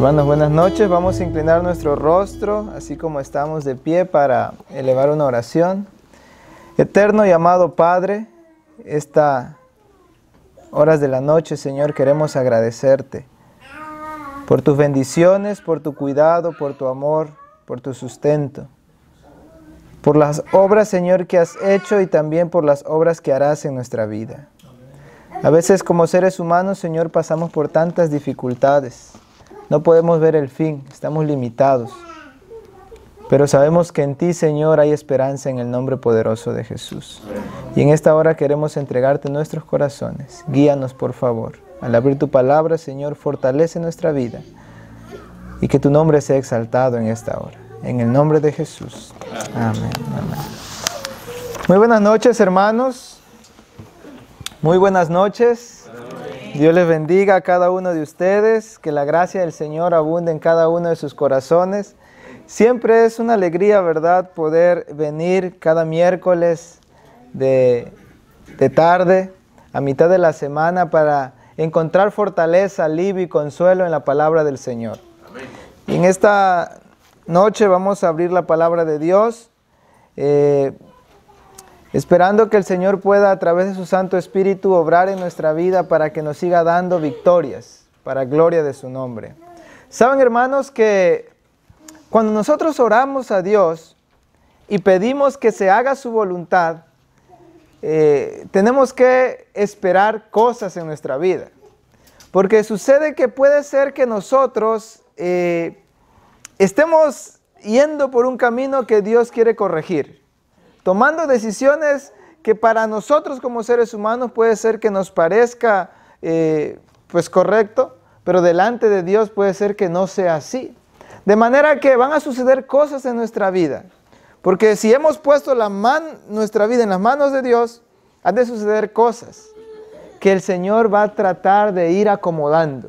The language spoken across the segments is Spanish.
Hermanos, buenas noches. Vamos a inclinar nuestro rostro, así como estamos de pie, para elevar una oración. Eterno y amado Padre, estas horas de la noche, Señor, queremos agradecerte por tus bendiciones, por tu cuidado, por tu amor, por tu sustento, por las obras, Señor, que has hecho y también por las obras que harás en nuestra vida. A veces como seres humanos, Señor, pasamos por tantas dificultades. No podemos ver el fin, estamos limitados. Pero sabemos que en ti, Señor, hay esperanza en el nombre poderoso de Jesús. Y en esta hora queremos entregarte nuestros corazones. Guíanos, por favor. Al abrir tu palabra, Señor, fortalece nuestra vida. Y que tu nombre sea exaltado en esta hora. En el nombre de Jesús. Amén. Amén. Muy buenas noches, hermanos. Muy buenas noches. Dios les bendiga a cada uno de ustedes, que la gracia del Señor abunde en cada uno de sus corazones. Siempre es una alegría, ¿verdad?, poder venir cada miércoles de tarde, a mitad de la semana, para encontrar fortaleza, alivio y consuelo en la palabra del Señor. Amén. Y en esta noche vamos a abrir la palabra de Dios, esperando que el Señor pueda, a través de su Santo Espíritu, obrar en nuestra vida para que nos siga dando victorias, para gloria de su nombre. Saben, hermanos, que cuando nosotros oramos a Dios y pedimos que se haga su voluntad, tenemos que esperar cosas en nuestra vida. Porque sucede que puede ser que nosotros estemos yendo por un camino que Dios quiere corregir, tomando decisiones que para nosotros como seres humanos puede ser que nos parezca pues correcto, pero delante de Dios puede ser que no sea así. De manera que van a suceder cosas en nuestra vida, porque si hemos puesto nuestra vida en las manos de Dios, han de suceder cosas que el Señor va a tratar de ir acomodando.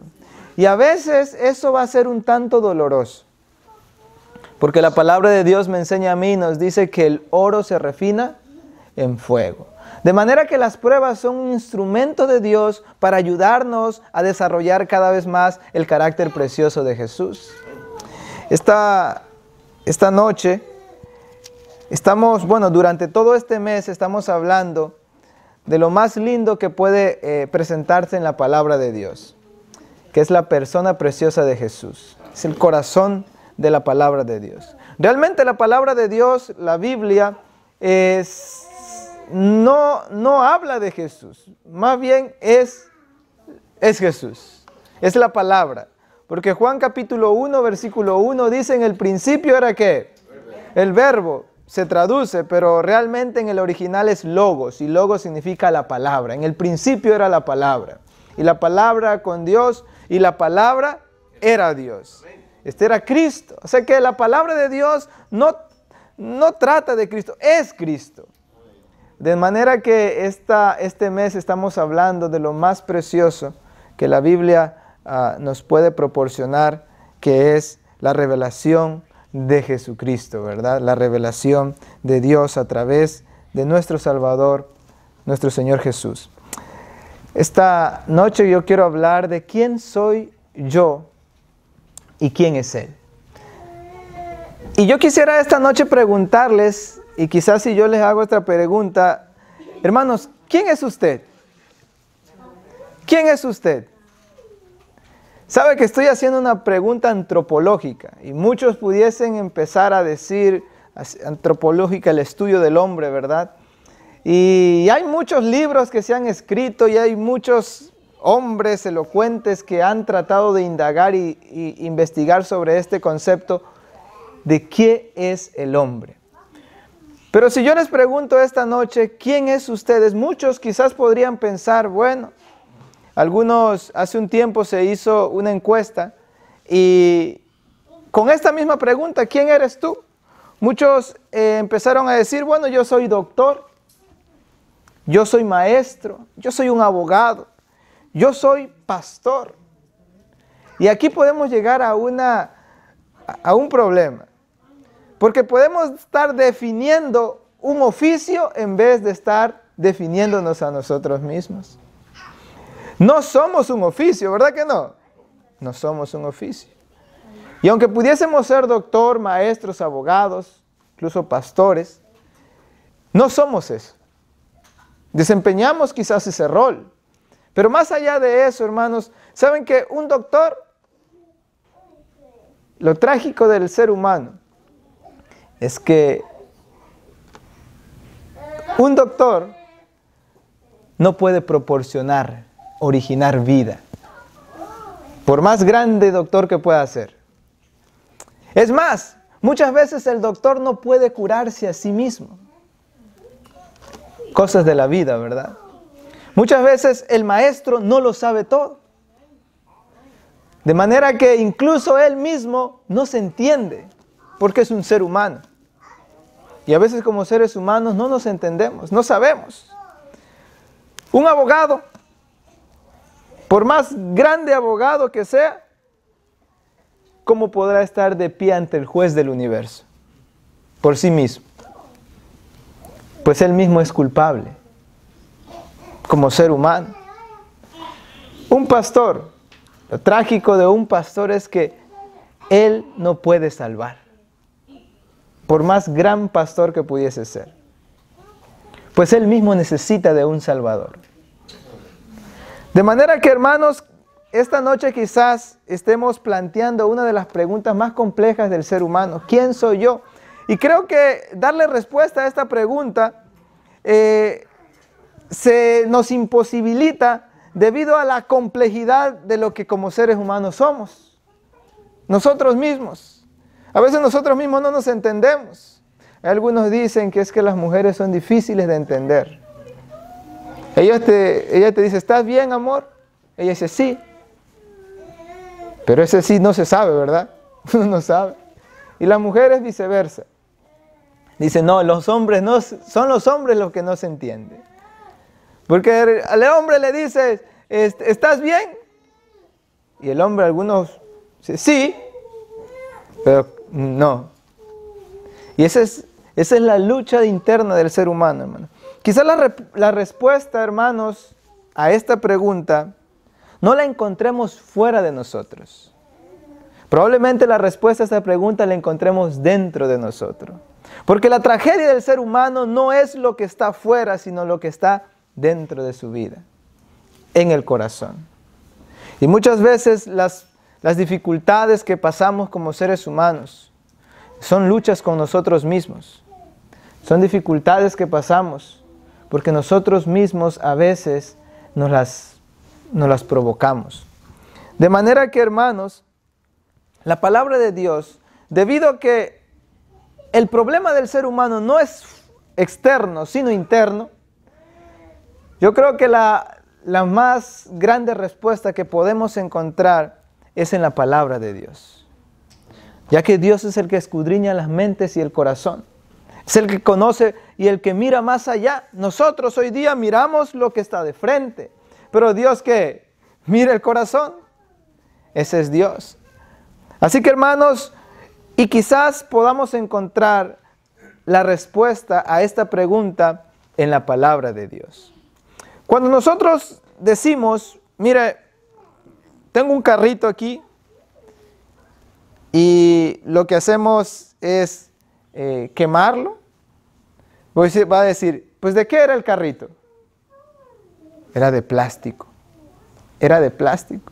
Y a veces eso va a ser un tanto doloroso. Porque la palabra de Dios me enseña a mí, nos dice que el oro se refina en fuego. De manera que las pruebas son un instrumento de Dios para ayudarnos a desarrollar cada vez más el carácter precioso de Jesús. Esta noche durante todo este mes estamos hablando de lo más lindo que puede presentarse en la palabra de Dios, que es la persona preciosa de Jesús. Es el corazón de la palabra de Dios. Realmente la palabra de Dios, la Biblia, no habla de Jesús, más bien es Jesús, es la palabra. Porque Juan capítulo 1, versículo 1 dice: en el principio era ¿qué? El verbo. Se traduce, pero realmente en el original es logos, y logos significa la palabra. En el principio era la palabra, y la palabra con Dios, y la palabra era Dios. Este era Cristo. O sea que la palabra de Dios no trata de Cristo, es Cristo. De manera que este mes estamos hablando de lo más precioso que la Biblia nos puede proporcionar, que es la revelación de Jesucristo, ¿verdad? La revelación de Dios a través de nuestro Salvador, nuestro Señor Jesús. Esta noche yo quiero hablar de quién soy yo y quién es Él. Y yo quisiera esta noche preguntarles, y quizás si yo les hago esta pregunta, hermanos, ¿quién es usted? ¿Quién es usted? Sabe que estoy haciendo una pregunta antropológica, y muchos pudiesen empezar a decir antropológica, el estudio del hombre, ¿verdad? Y hay muchos libros que se han escrito y hay muchos hombres elocuentes que han tratado de indagar y investigar sobre este concepto de qué es el hombre. Pero si yo les pregunto esta noche, ¿quién es ustedes? Muchos quizás podrían pensar, bueno, hace un tiempo se hizo una encuesta y con esta misma pregunta, ¿quién eres tú? Muchos empezaron a decir, bueno, yo soy doctor, yo soy maestro, yo soy un abogado, yo soy pastor. Y aquí podemos llegar a un problema, porque podemos estar definiendo un oficio en vez de estar definiéndonos a nosotros mismos. No somos un oficio, ¿verdad que no? No somos un oficio. Y aunque pudiésemos ser doctor, maestros, abogados, incluso pastores, no somos eso. Desempeñamos quizás ese rol. Pero más allá de eso, hermanos, ¿saben que un doctor, lo trágico del ser humano, es que un doctor no puede proporcionar, originar vida, por más grande doctor que pueda ser? Es más, muchas veces el doctor no puede curarse a sí mismo. Cosas de la vida, ¿verdad? Muchas veces el maestro no lo sabe todo. De manera que incluso él mismo no se entiende, porque es un ser humano. Y a veces como seres humanos no nos entendemos, no sabemos. Un abogado, por más grande abogado que sea, ¿cómo podrá estar de pie ante el juez del universo? Por sí mismo. Pues él mismo es culpable, como ser humano. Un pastor, lo trágico de un pastor es que él no puede salvar, por más gran pastor que pudiese ser. Pues él mismo necesita de un salvador. De manera que, hermanos, esta noche quizás estemos planteando una de las preguntas más complejas del ser humano. ¿Quién soy yo? Y creo que darle respuesta a esta pregunta se nos imposibilita debido a la complejidad de lo que como seres humanos somos. Nosotros mismos. A veces nosotros mismos no nos entendemos. Algunos dicen que es que las mujeres son difíciles de entender. Ella te dice, ¿estás bien, amor? Ella dice, sí. Pero ese sí no se sabe, ¿verdad? Uno no sabe. Y las mujeres viceversa. Dice, no, los hombres no, son los hombres los que no se entienden. Porque al hombre le dices, ¿estás bien? Y el hombre, algunos, dice, sí, pero no. Y esa es la lucha interna del ser humano, hermano. Quizás la respuesta, hermanos, a esta pregunta no la encontremos fuera de nosotros. Probablemente la respuesta a esta pregunta la encontremos dentro de nosotros. Porque la tragedia del ser humano no es lo que está fuera, sino lo que está dentro de su vida, en el corazón. Y muchas veces las dificultades que pasamos como seres humanos son luchas con nosotros mismos. Son dificultades que pasamos porque nosotros mismos a veces nos las provocamos. De manera que, hermanos, la palabra de Dios, debido a que el problema del ser humano no es externo, sino interno, yo creo que la más grande respuesta que podemos encontrar es en la palabra de Dios. Ya que Dios es el que escudriña las mentes y el corazón. Es el que conoce y el que mira más allá. Nosotros hoy día miramos lo que está de frente. Pero Dios, ¿qué? Mira el corazón. Ese es Dios. Así que, hermanos, y quizás podamos encontrar la respuesta a esta pregunta en la palabra de Dios. Cuando nosotros decimos, mire, tengo un carrito aquí y lo que hacemos es quemarlo, va a decir, pues ¿de qué era el carrito? Era de plástico. Era de plástico.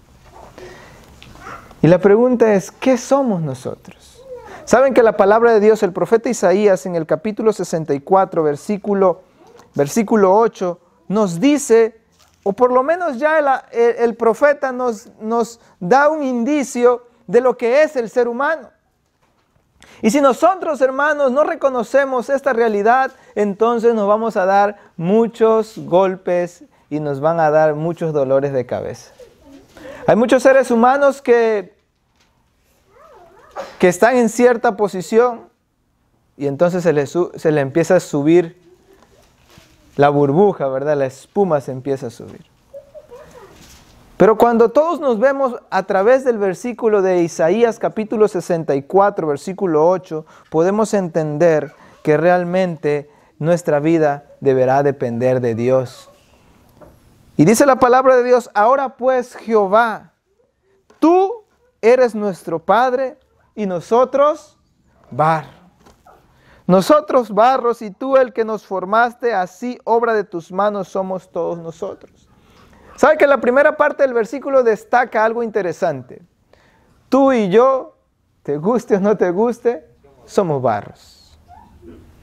Y la pregunta es, ¿qué somos nosotros? Saben que la palabra de Dios, el profeta Isaías en el capítulo 64, versículo 8, nos dice, o por lo menos ya el profeta nos da un indicio de lo que es el ser humano. Y si nosotros, hermanos, no reconocemos esta realidad, entonces nos vamos a dar muchos golpes y nos van a dar muchos dolores de cabeza. Hay muchos seres humanos que están en cierta posición y entonces se le empieza a subir la burbuja, ¿verdad? La espuma se empieza a subir. Pero cuando todos nos vemos a través del versículo de Isaías capítulo 64, versículo 8, podemos entender que realmente nuestra vida deberá depender de Dios. Y dice la palabra de Dios, ahora pues Jehová, tú eres nuestro Padre, y nosotros barro. Nosotros barros y tú el que nos formaste, así obra de tus manos somos todos nosotros. ¿Sabe que la primera parte del versículo destaca algo interesante? Tú y yo, te guste o no te guste, somos barros.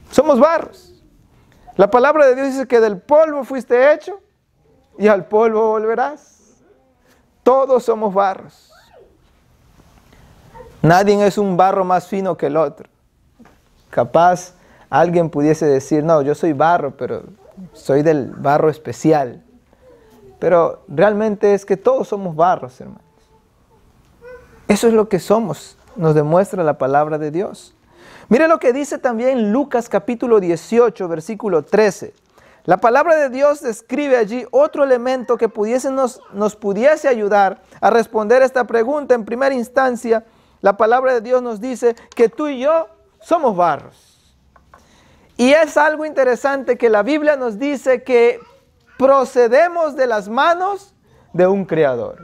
Somos barros. La palabra de Dios dice que del polvo fuiste hecho y al polvo volverás. Todos somos barros. Nadie es un barro más fino que el otro. Capaz alguien pudiese decir, no, yo soy barro, pero soy del barro especial. Pero realmente es que todos somos barros, hermanos. Eso es lo que somos, nos demuestra la palabra de Dios. Mire lo que dice también Lucas capítulo 18, versículo 13. La palabra de Dios describe allí otro elemento que nos pudiese ayudar a responder esta pregunta. En primera instancia, la palabra de Dios nos dice que tú y yo somos barros. Y es algo interesante que la Biblia nos dice que procedemos de las manos de un creador.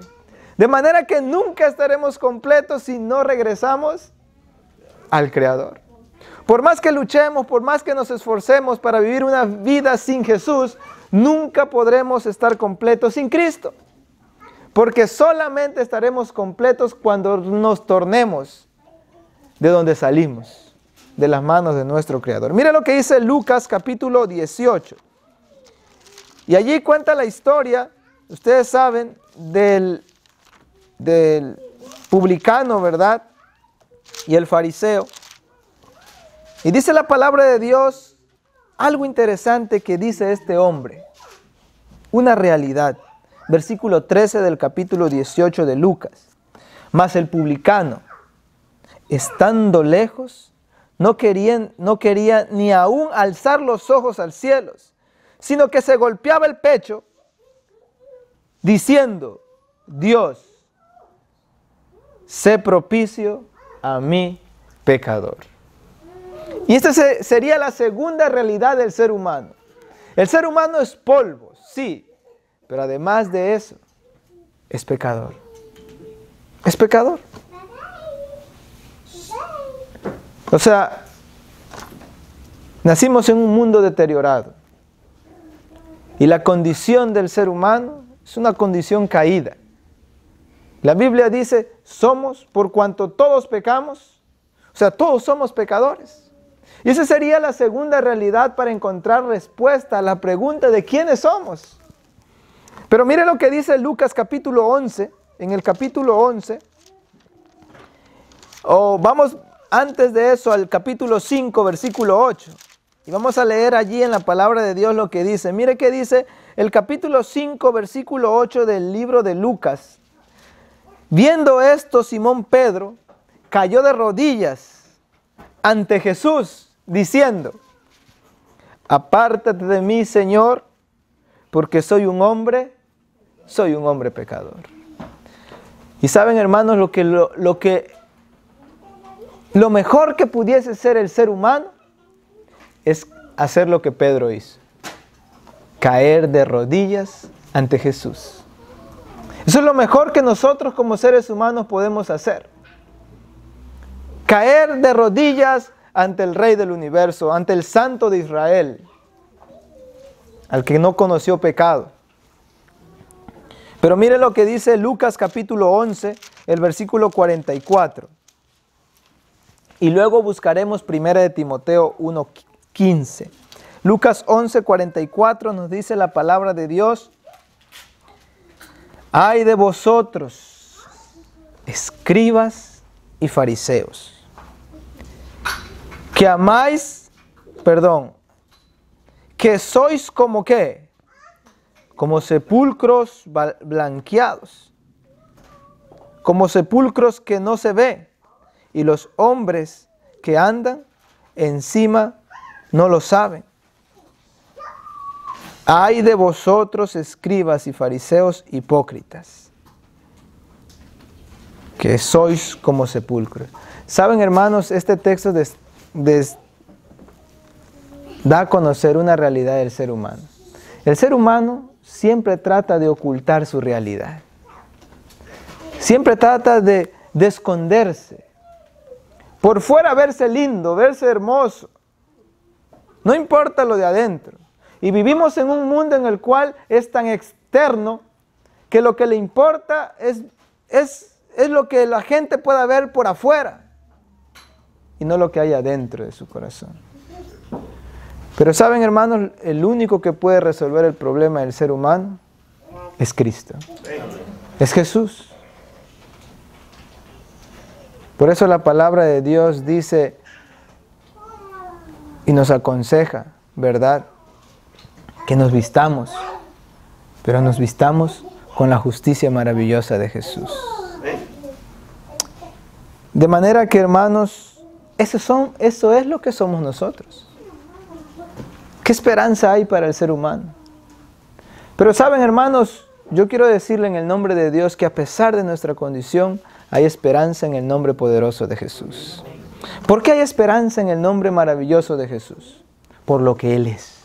De manera que nunca estaremos completos si no regresamos al creador. Por más que luchemos, por más que nos esforcemos para vivir una vida sin Jesús, nunca podremos estar completos sin Cristo. Porque solamente estaremos completos cuando nos tornemos de donde salimos, de las manos de nuestro Creador. Mire lo que dice Lucas capítulo 18. Y allí cuenta la historia, ustedes saben, del publicano, ¿verdad? Y el fariseo. Y dice la palabra de Dios algo interesante que dice este hombre. Una realidad. Versículo 13 del capítulo 18 de Lucas. Mas el publicano, estando lejos, no quería ni aún alzar los ojos al cielo, sino que se golpeaba el pecho, diciendo, Dios, sé propicio a mí, pecador. Y esta sería la segunda realidad del ser humano. El ser humano es polvo, sí, pero además de eso, es pecador. Es pecador. O sea, nacimos en un mundo deteriorado. Y la condición del ser humano es una condición caída. La Biblia dice, somos por cuanto todos pecamos. O sea, todos somos pecadores. Y esa sería la segunda realidad para encontrar respuesta a la pregunta de quiénes somos. Pero mire lo que dice Lucas capítulo 11, en el capítulo 11, vamos antes de eso al capítulo 5, versículo 8, y vamos a leer allí en la palabra de Dios lo que dice. Mire qué dice el capítulo 5, versículo 8 del libro de Lucas. Viendo esto, Simón Pedro cayó de rodillas ante Jesús, diciendo, apártate de mí, Señor, porque soy un hombre pecador. Y saben, hermanos, lo mejor que pudiese ser el ser humano es hacer lo que Pedro hizo. Caer de rodillas ante Jesús. Eso es lo mejor que nosotros como seres humanos podemos hacer. Caer de rodillas ante el Rey del universo, ante el Santo de Israel, al que no conoció pecado. Pero mire lo que dice Lucas capítulo 11, el versículo 44. Y luego buscaremos 1 de Timoteo 1:15. Lucas 11:44 nos dice la palabra de Dios. Ay de vosotros, escribas y fariseos, que sois como ¿qué? Como sepulcros blanqueados, como sepulcros que no se ve, y los hombres que andan encima no lo saben. Ay de vosotros, escribas y fariseos hipócritas, que sois como sepulcros. Saben, hermanos, este texto da a conocer una realidad del ser humano. El ser humano siempre trata de ocultar su realidad. Siempre trata de esconderse. por fuera verse lindo, verse hermoso. No importa lo de adentro. Y vivimos en un mundo en el cual es tan externo que lo que le importa es lo que la gente pueda ver por afuera y no lo que hay adentro de su corazón. Pero saben, hermanos, el único que puede resolver el problema del ser humano es Cristo. Es Jesús. Por eso la palabra de Dios dice y nos aconseja, ¿verdad?, que nos vistamos, pero nos vistamos con la justicia maravillosa de Jesús. De manera que, hermanos, eso es lo que somos nosotros. ¿Qué esperanza hay para el ser humano? Pero saben, hermanos, yo quiero decirle en el nombre de Dios que a pesar de nuestra condición, hay esperanza en el nombre poderoso de Jesús. ¿Por qué hay esperanza en el nombre maravilloso de Jesús? Por lo que Él es.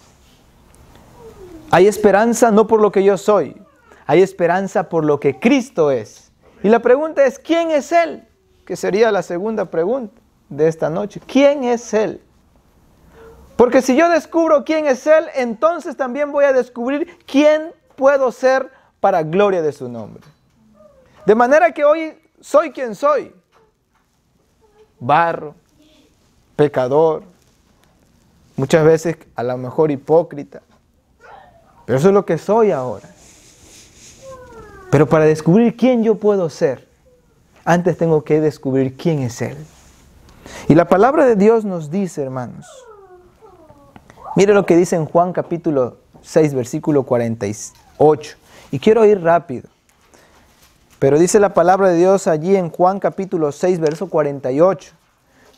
Hay esperanza no por lo que yo soy, hay esperanza por lo que Cristo es. Y la pregunta es, ¿quién es Él? Que sería la segunda pregunta de esta noche. ¿Quién es Él? Porque si yo descubro quién es Él, entonces también voy a descubrir quién puedo ser para gloria de su nombre. De manera que hoy soy quien soy. Barro, pecador, muchas veces a lo mejor hipócrita. Pero eso es lo que soy ahora. Pero para descubrir quién yo puedo ser, antes tengo que descubrir quién es Él. Y la palabra de Dios nos dice, hermanos, mire lo que dice en Juan capítulo 6, versículo 48. Y quiero ir rápido. Pero dice la palabra de Dios allí en Juan capítulo 6, verso 48.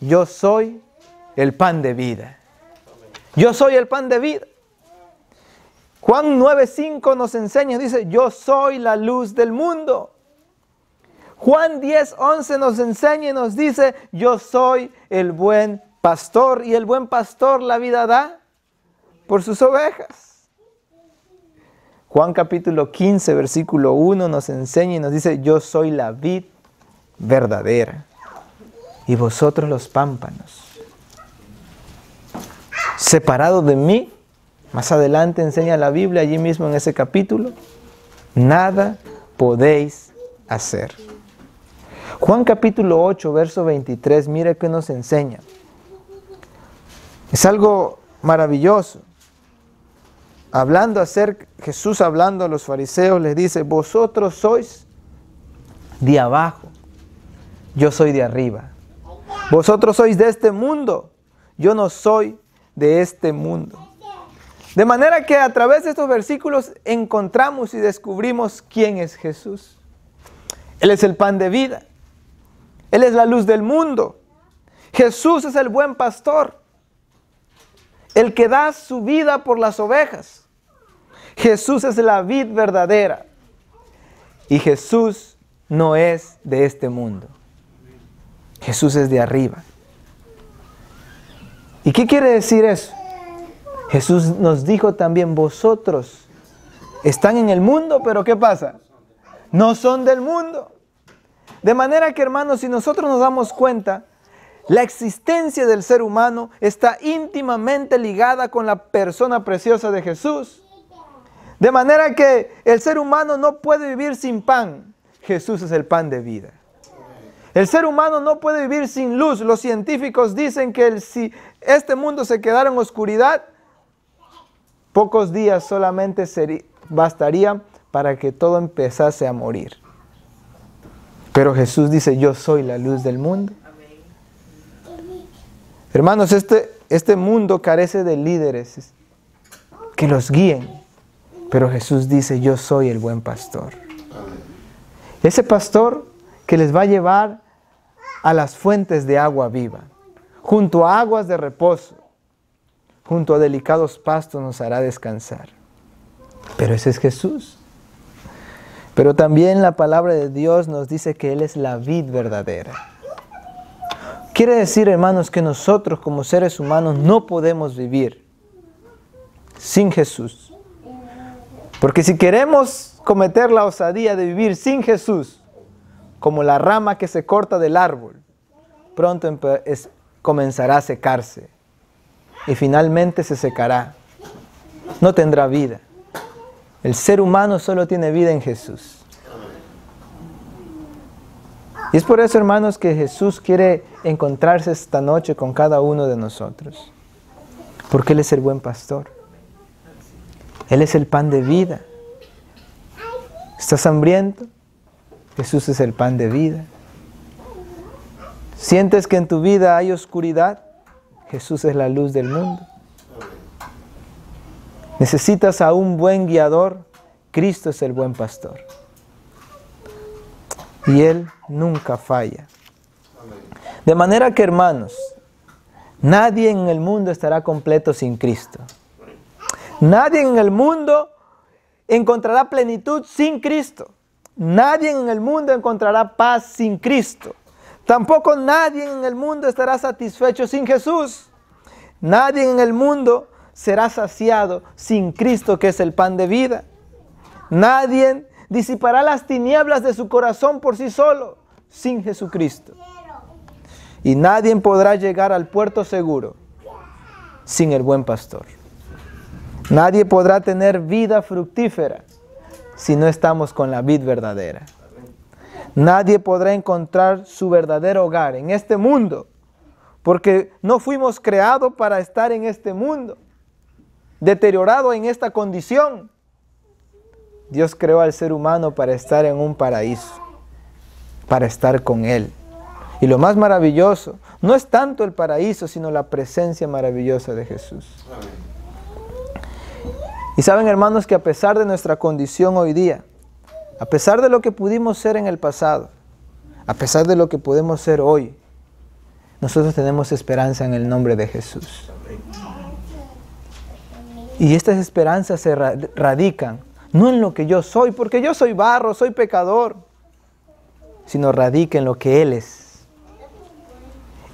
Yo soy el pan de vida. Yo soy el pan de vida. Juan 9:5 nos enseña, dice, yo soy la luz del mundo. Juan 10:11 nos enseña y nos dice, yo soy el buen pastor. Y el buen pastor la vida da por sus ovejas. Juan capítulo 15, versículo 1 nos enseña y nos dice, yo soy la vid verdadera y vosotros los pámpanos. Separados de mí, más adelante enseña la Biblia, allí mismo en ese capítulo, nada podéis hacer. Juan capítulo 8, verso 23, mire qué nos enseña. Es algo maravilloso. Jesús hablando a los fariseos les dice, vosotros sois de abajo, yo soy de arriba. Vosotros sois de este mundo, yo no soy de este mundo. De manera que a través de estos versículos encontramos y descubrimos quién es Jesús. Él es el pan de vida. Él es la luz del mundo. Jesús es el buen pastor, el que da su vida por las ovejas. Jesús es la vid verdadera. Y Jesús no es de este mundo. Jesús es de arriba. ¿Y qué quiere decir eso? Jesús nos dijo también, vosotros están en el mundo, pero ¿qué pasa? No son del mundo. De manera que, hermanos, si nosotros nos damos cuenta, la existencia del ser humano está íntimamente ligada con la persona preciosa de Jesús. De manera que el ser humano no puede vivir sin pan. Jesús es el pan de vida. El ser humano no puede vivir sin luz. Los científicos dicen que si este mundo se quedara en oscuridad, pocos días solamente bastarían para que todo empezase a morir. Pero Jesús dice, yo soy la luz del mundo. Hermanos, este mundo carece de líderes que los guíen. Pero Jesús dice, yo soy el buen pastor. Ese pastor que les va a llevar a las fuentes de agua viva, junto a aguas de reposo, junto a delicados pastos nos hará descansar. Pero ese es Jesús. Pero también la palabra de Dios nos dice que Él es la vid verdadera. Quiere decir, hermanos, que nosotros como seres humanos no podemos vivir sin Jesús. Porque si queremos cometer la osadía de vivir sin Jesús, como la rama que se corta del árbol, pronto comenzará a secarse y finalmente se secará. No tendrá vida. El ser humano solo tiene vida en Jesús. Y es por eso, hermanos, que Jesús quiere encontrarse esta noche con cada uno de nosotros. Porque Él es el buen pastor. Él es el pan de vida. ¿Estás hambriento? Jesús es el pan de vida. ¿Sientes que en tu vida hay oscuridad? Jesús es la luz del mundo. ¿Necesitas a un buen guiador? Cristo es el buen pastor. Y Él nunca falla. De manera que, hermanos, nadie en el mundo estará completo sin Cristo. Nadie en el mundo encontrará plenitud sin Cristo. Nadie en el mundo encontrará paz sin Cristo. Tampoco nadie en el mundo estará satisfecho sin Jesús. Nadie en el mundo será saciado sin Cristo, que es el pan de vida. Nadie disipará las tinieblas de su corazón por sí solo, sin Jesucristo. Y nadie podrá llegar al puerto seguro sin el buen pastor. Nadie podrá tener vida fructífera si no estamos con la vid verdadera. Nadie podrá encontrar su verdadero hogar en este mundo, porque no fuimos creados para estar en este mundo, deteriorado en esta condición. Dios creó al ser humano para estar en un paraíso, para estar con Él. Y lo más maravilloso no es tanto el paraíso, sino la presencia maravillosa de Jesús. Y saben, hermanos, que a pesar de nuestra condición hoy día, a pesar de lo que pudimos ser en el pasado, a pesar de lo que podemos ser hoy, nosotros tenemos esperanza en el nombre de Jesús. Y estas esperanzas se radican no en lo que yo soy, porque yo soy barro, soy pecador, sino radica en lo que Él es.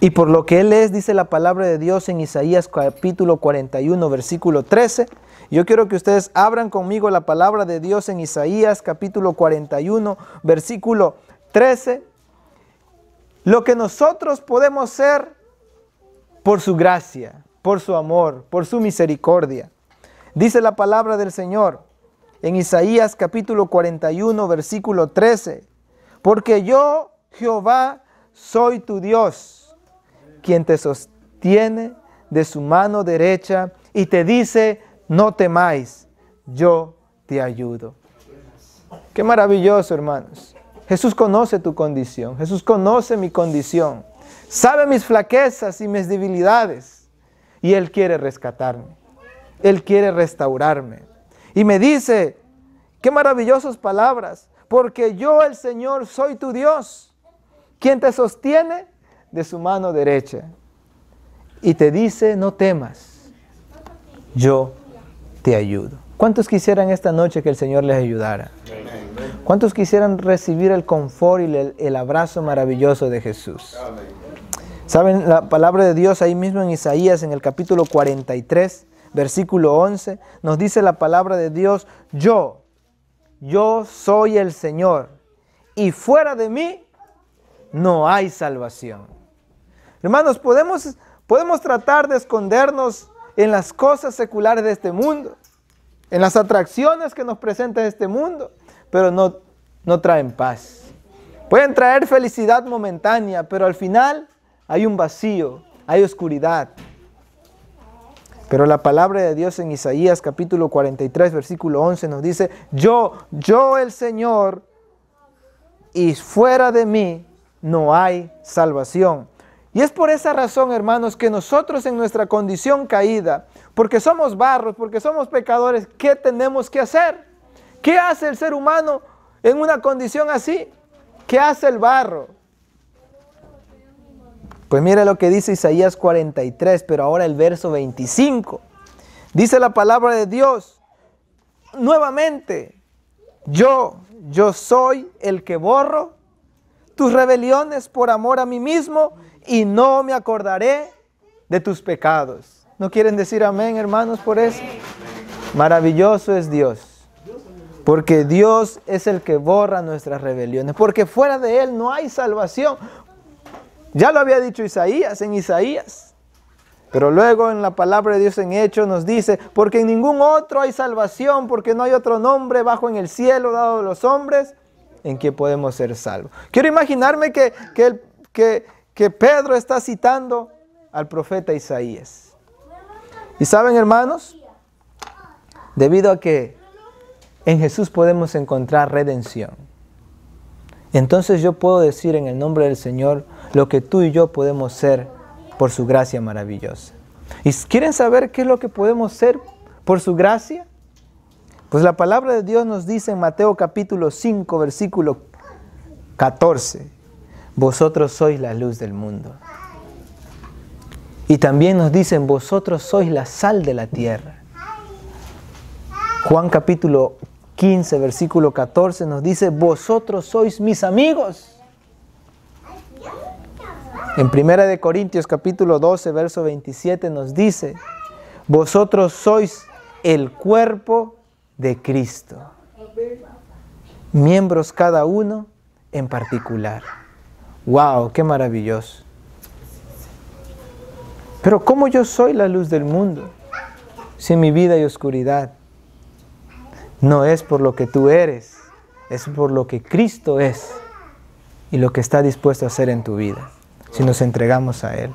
Y por lo que Él es, dice la palabra de Dios en Isaías capítulo 41, versículo 13. Yo quiero que ustedes abran conmigo la palabra de Dios en Isaías capítulo 41, versículo 13. Lo que nosotros podemos ser por su gracia, por su amor, por su misericordia. Dice la palabra del Señor en Isaías capítulo 41, versículo 13. Porque yo, Jehová, soy tu Dios, quien te sostiene de su mano derecha y te dice, no temáis, yo te ayudo. Qué maravilloso, hermanos. Jesús conoce tu condición, Jesús conoce mi condición, sabe mis flaquezas y mis debilidades, y Él quiere rescatarme, Él quiere restaurarme. Y me dice, qué maravillosas palabras, porque yo, el Señor, soy tu Dios, quien te sostiene de su mano derecha, y te dice, no temas, yo te ayudo. ¿Cuántos quisieran esta noche que el Señor les ayudara? ¿Cuántos quisieran recibir el confort y el abrazo maravilloso de Jesús? ¿Saben la palabra de Dios ahí mismo en Isaías, en el capítulo 43, versículo 11? Nos dice la palabra de Dios, yo soy el Señor, y fuera de mí no hay salvación. Hermanos, podemos tratar de escondernos en las cosas seculares de este mundo, en las atracciones que nos presenta este mundo, pero no traen paz. Pueden traer felicidad momentánea, pero al final hay un vacío, hay oscuridad. Pero la palabra de Dios en Isaías capítulo 43, versículo 11 nos dice, yo el Señor, y fuera de mí no hay salvación. Y es por esa razón, hermanos, que nosotros en nuestra condición caída, porque somos barros, porque somos pecadores, ¿qué tenemos que hacer? ¿Qué hace el ser humano en una condición así? ¿Qué hace el barro? Pues mira lo que dice Isaías 43, pero ahora el verso 25. Dice la palabra de Dios, nuevamente, yo soy el que borro tus rebeliones por amor a mí mismo y no me acordaré de tus pecados. ¿No quieren decir amén, hermanos, por eso? Maravilloso es Dios, porque Dios es el que borra nuestras rebeliones, porque fuera de Él no hay salvación. Ya lo había dicho Isaías, en Isaías. Pero luego en la palabra de Dios en Hechos nos dice, porque en ningún otro hay salvación, porque no hay otro nombre bajo en el cielo dado a los hombres en que podemos ser salvos. Quiero imaginarme que Pedro está citando al profeta Isaías. Y saben, hermanos, debido a que en Jesús podemos encontrar redención, entonces yo puedo decir en el nombre del Señor lo que tú y yo podemos ser por su gracia maravillosa. ¿Y quieren saber qué es lo que podemos ser por su gracia? Pues la palabra de Dios nos dice en Mateo capítulo 5, versículo 14, vosotros sois la luz del mundo. Y también nos dicen, vosotros sois la sal de la tierra. Juan capítulo 15, versículo 14 nos dice, vosotros sois mis amigos. En 1 Corintios capítulo 12, verso 27 nos dice, vosotros sois el cuerpo de Cristo, miembros cada uno en particular. ¡Wow! ¡Qué maravilloso! Pero ¿cómo yo soy la luz del mundo si en mi vida hay oscuridad? No es por lo que tú eres, es por lo que Cristo es y lo que está dispuesto a hacer en tu vida, si nos entregamos a Él.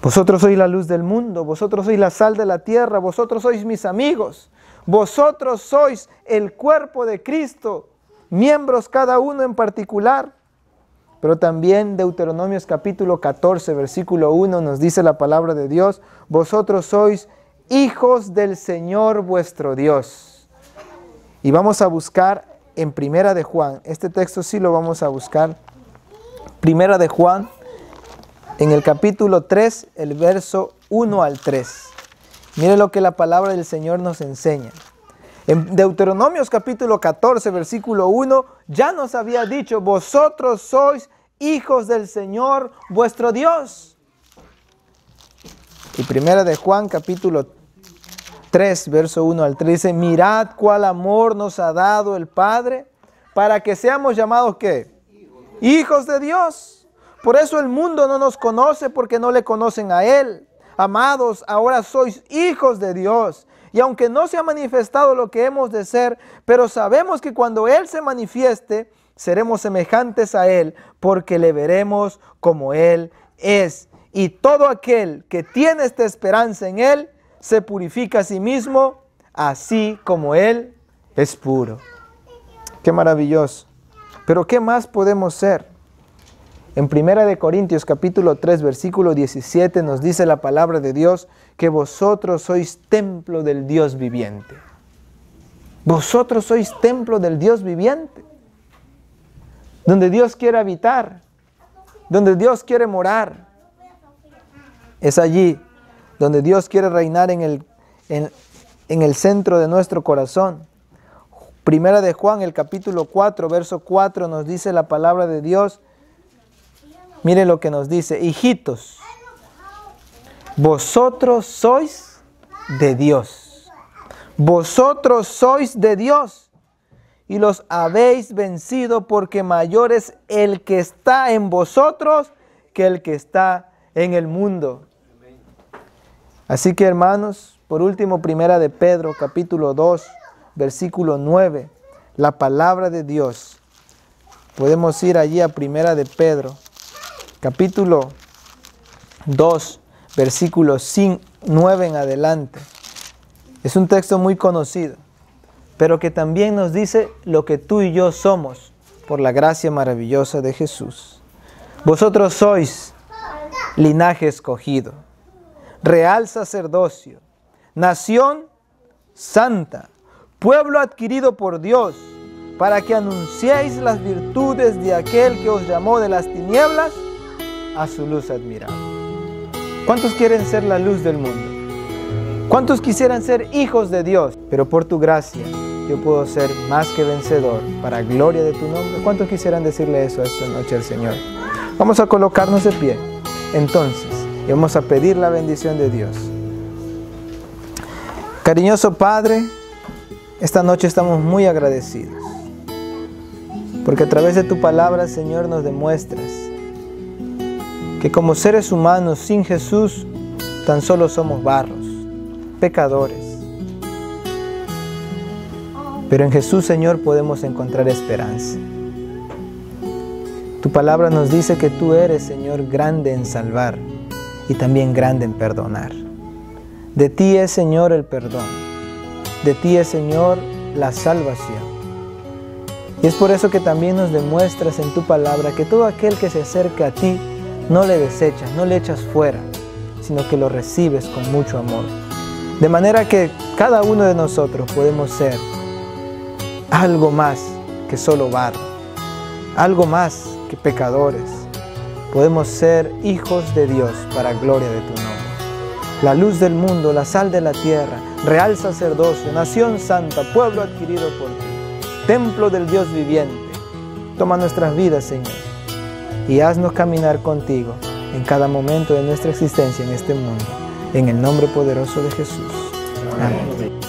Vosotros sois la luz del mundo, vosotros sois la sal de la tierra, vosotros sois mis amigos, vosotros sois el cuerpo de Cristo, miembros cada uno en particular. Pero también Deuteronomios capítulo 14, versículo 1 nos dice la palabra de Dios, vosotros sois hijos del Señor vuestro Dios. Y vamos a buscar en Primera de Juan, este texto sí lo vamos a buscar, Primera de Juan, en el capítulo 3, el verso 1 al 3. Mire lo que la palabra del Señor nos enseña. En Deuteronomios capítulo 14, versículo 1, ya nos había dicho, vosotros sois hijos del Señor vuestro Dios. Y Primera de Juan capítulo 3, verso 1 al 3 dice, mirad cuál amor nos ha dado el Padre para que seamos llamados ¿qué? Hijos de Dios. Por eso el mundo no nos conoce porque no le conocen a Él. Amados, ahora sois hijos de Dios. Y aunque no se ha manifestado lo que hemos de ser, pero sabemos que cuando Él se manifieste, seremos semejantes a Él, porque le veremos como Él es. Y todo aquel que tiene esta esperanza en Él, se purifica a sí mismo, así como Él es puro. ¡Qué maravilloso! Pero ¿qué más podemos ser? En 1 Corintios capítulo 3, versículo 17 nos dice la palabra de Dios que vosotros sois templo del Dios viviente. Vosotros sois templo del Dios viviente. Donde Dios quiere habitar, donde Dios quiere morar. Es allí donde Dios quiere reinar en el centro de nuestro corazón. Primera de Juan, el capítulo 4, verso 4 nos dice la palabra de Dios. Mire lo que nos dice, hijitos, vosotros sois de Dios. Vosotros sois de Dios y los habéis vencido porque mayor es el que está en vosotros que el que está en el mundo. Así que hermanos, por último, Primera de Pedro, capítulo 2, versículo 9, la palabra de Dios. Podemos ir allí a Primera de Pedro, capítulo 2, versículo 9 en adelante. Es un texto muy conocido, pero que también nos dice lo que tú y yo somos por la gracia maravillosa de Jesús. Vosotros sois linaje escogido, real sacerdocio, nación santa, pueblo adquirido por Dios, para que anunciéis las virtudes de aquel que os llamó de las tinieblas a su luz admirable. ¿Cuántos quieren ser la luz del mundo? ¿Cuántos quisieran ser hijos de Dios? Pero por tu gracia yo puedo ser más que vencedor para gloria de tu nombre. ¿Cuántos quisieran decirle eso esta noche al Señor? Vamos a colocarnos de pie entonces y vamos a pedir la bendición de Dios. Cariñoso Padre, esta noche estamos muy agradecidos porque a través de tu palabra, Señor, nos demuestras que como seres humanos sin Jesús tan solo somos barros, pecadores. Pero en Jesús, Señor, podemos encontrar esperanza. Tu palabra nos dice que tú eres, Señor, grande en salvar y también grande en perdonar. De ti es, Señor, el perdón. De ti es, Señor, la salvación. Y es por eso que también nos demuestras en tu palabra que todo aquel que se acerca a ti no le desechas, no le echas fuera, sino que lo recibes con mucho amor. De manera que cada uno de nosotros podemos ser algo más que solo barro, algo más que pecadores. Podemos ser hijos de Dios para gloria de tu nombre. La luz del mundo, la sal de la tierra, real sacerdocio, nación santa, pueblo adquirido por ti, templo del Dios viviente. Toma nuestras vidas, Señor, y haznos caminar contigo en cada momento de nuestra existencia en este mundo. En el nombre poderoso de Jesús. Amén.